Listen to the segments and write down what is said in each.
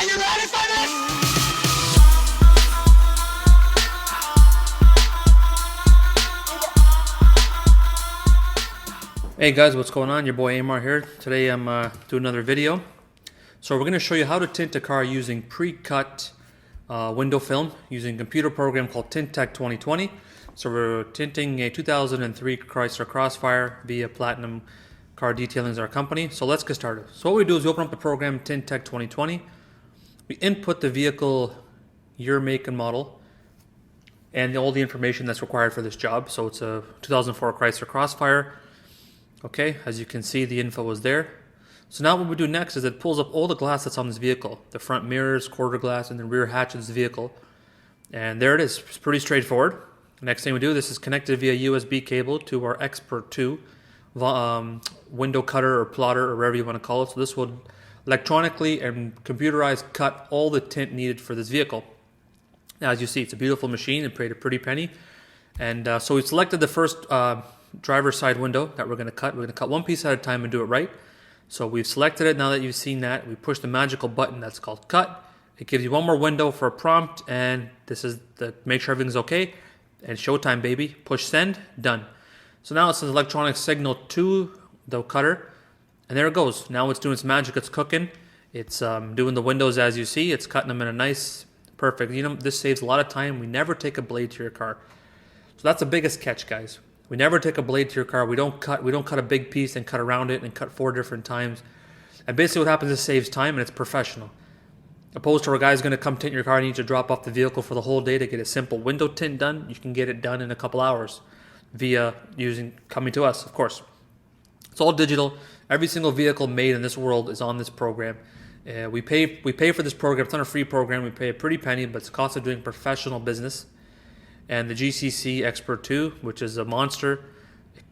you ready for this? Hey guys, what's going on? Your boy AMAR here. Today I'm doing another video. So we're going to show you how to tint a car using pre-cut window film using a computer program called TINTEK 2020. So we're tinting a 2003 Chrysler CROSSFIRE via Platinum Car Detailing is our company. So let's get started. So what we do is we open up the program TINTEK 2020. We input the vehicle year, make, and model and all the information that's required for this job. So it's a 2004 Chrysler CROSSFIRE. Okay, as you can see, the info is there. So now what we do next is it pulls up all the glass that's on this vehicle, the front mirrors, quarter glass, and the rear hatch of this vehicle. And there it is. It's pretty straightforward. The next thing we do, this is connected via USB cable to our Expert 2 window cutter or plotter or whatever you want to call it. So this will electronically and computerized cut all the tint needed for this vehicle. Now, as you see, it's a beautiful machine. It paid a pretty penny. And so we selected the first driver's side window that we're going to cut. We're going to cut one piece at a time and do it right. So we've selected it. Now that you've seen that, we push the magical button that's called cut. It gives you one more window for a prompt, and this is the make sure everything's okay. And showtime, baby. Push send, done. So now it says electronic signal to the cutter, and there it goes. Now it's doing its magic. It's cooking. It's doing the windows as you see. It's cutting them in a nice, perfect. You know, this saves a lot of time. We never take a blade to your car. So that's the biggest catch, guys. We never take a blade to your car. We don't cut a big piece and cut around it and cut 4 different times. And basically what happens is it saves time and it's professional. Opposed to a guy's going to come tint your car and you need to drop off the vehicle for the whole day to get a simple window tint done. You can get it done in a couple hours via coming to us, of course. It's all digital. Every single vehicle made in this world is on this program. We pay for this program. It's not a free program. We pay a pretty penny, but it's the cost of doing professional business. And the GCC Expert 2, which is a monster,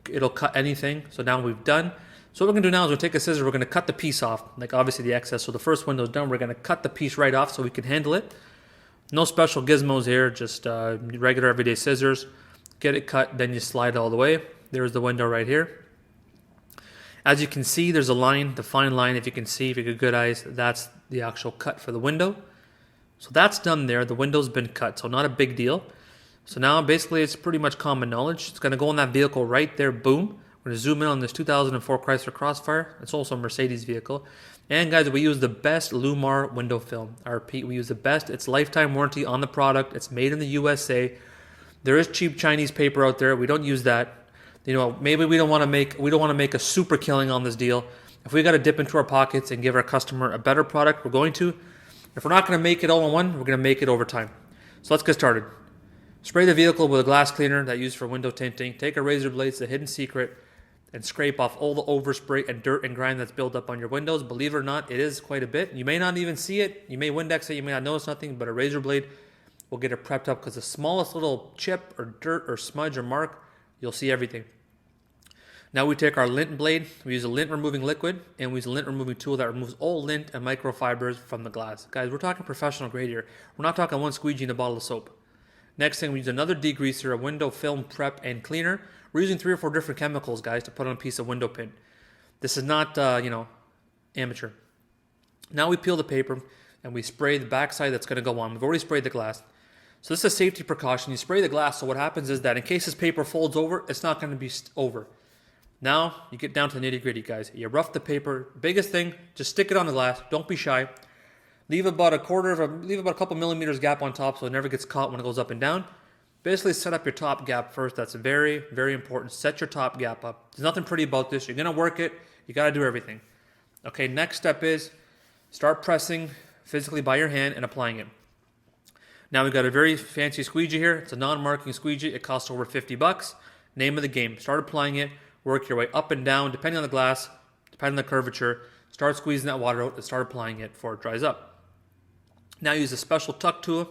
it'll cut anything. So now we've done. So what we're going to do now is we'll take a scissors, we're going to cut the piece off, like obviously the excess. So the first window's done, we're going to cut the piece right off so we can handle it. No special gizmos here, just regular everyday scissors. Get it cut, then you slide it all the way. There's the window right here. As you can see, there's a line, the fine line, if you can see, if you get good eyes, that's the actual cut for the window. So that's done there. The window's been cut, so not a big deal. So now basically it's pretty much common knowledge. It's going to go in that vehicle right there, boom. We're going to zoom in on this 2004 Chrysler CROSSFIRE. It's also a Mercedes vehicle. And guys, we use the best LLUMAR window film. I repeat, we use the best. It's lifetime warranty on the product. It's made in the USA. There is cheap Chinese paper out there. We don't use that. You know, maybe we don't want to make a super killing on this deal. If we got to dip into our pockets and give our customer a better product, we're going to. If we're not going to make it all in one, we're going to make it over time. So let's get started. Spray the vehicle with a glass cleaner that I use for window tinting. Take a razor blade, it's a hidden secret, and scrape off all the overspray and dirt and grime that's built up on your windows. Believe it or not, it is quite a bit. You may not even see it. You may Windex it. You may not notice nothing, but a razor blade will get it prepped up because the smallest little chip or dirt or smudge or mark, you'll see everything. Now we take our lint blade. We use a lint removing liquid, and we use a lint removing tool that removes all lint and microfibers from the glass. Guys, we're talking professional grade here. We're not talking one squeegee in a bottle of soap. Next thing, we use another degreaser, a window film prep and cleaner. We're using 3 or 4 different chemicals, guys, to put on a piece of window pin. This is not, amateur. Now we peel the paper and we spray the backside that's going to go on. We've already sprayed the glass. So this is a safety precaution. You spray the glass, so what happens is that in case this paper folds over, it's not going to be over. Now you get down to the nitty-gritty, guys. You rough the paper. Biggest thing, just stick it on the glass. Don't be shy. Leave about a couple millimeters gap on top so it never gets caught when it goes up and down. Basically set up your top gap first. That's very, very important. Set your top gap up. There's nothing pretty about this. You're going to work it. You got to do everything. Okay, next step is start pressing physically by your hand and applying it. Now we've got a very fancy squeegee here. It's a non-marking squeegee. It costs over $50. Name of the game. Start applying it. Work your way up and down depending on the glass, depending on the curvature. Start squeezing that water out and start applying it before it dries up. Now use a special tuck tool.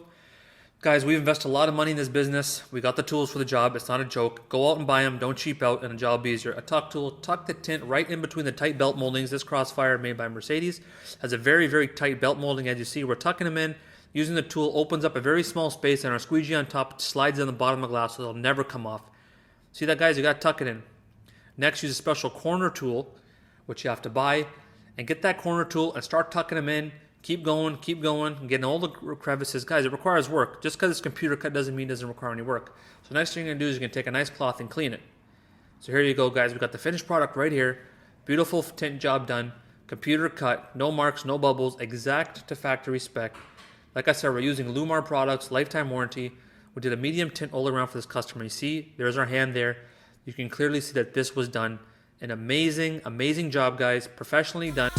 Guys, we've invested a lot of money in this business. We got the tools for the job. It's not a joke. Go out and buy them. Don't cheap out, and the job will be easier. A tuck tool, tuck the tint right in between the tight belt moldings. This CROSSFIRE, made by Mercedes, has a very, very tight belt molding. As you see, we're tucking them in. Using the tool opens up a very small space, and our squeegee on top slides in the bottom of the glass so it'll never come off. See that, guys? You got to tuck it in. Next, use a special corner tool, which you have to buy, and get that corner tool and start tucking them in. keep going, getting all the crevices. Guys, it requires work. Just because it's computer cut doesn't mean it doesn't require any work. So next thing you're going to do is you're going to take a nice cloth and clean it. So here you go, guys. We've got the finished product right here. Beautiful tint job done. Computer cut, no marks, no bubbles, exact to factory spec. Like I said, we're using LLUMAR products, lifetime warranty. We did a medium tint all around for this customer. You see, there's our hand there. You can clearly see that this was done. An amazing, amazing job, guys. Professionally done.